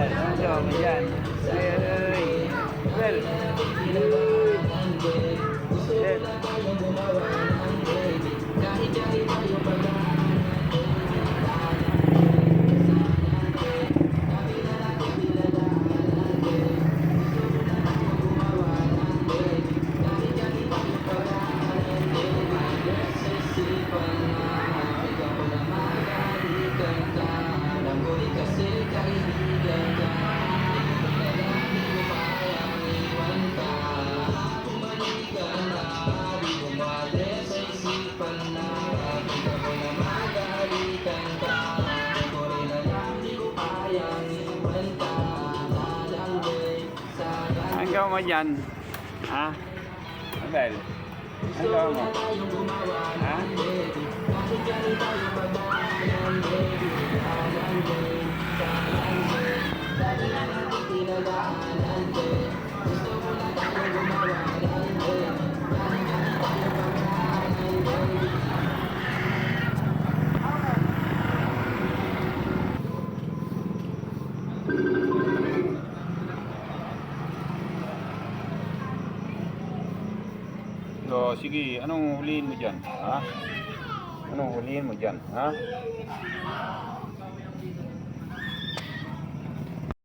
Ano mo yan? Ay, well. Ang gawa mo dyan? Ha? Abel? Ang gawa mo? Ha? So, sige, anong huliin mo dyan? Ha? Anong huliin mo dyan? Ha?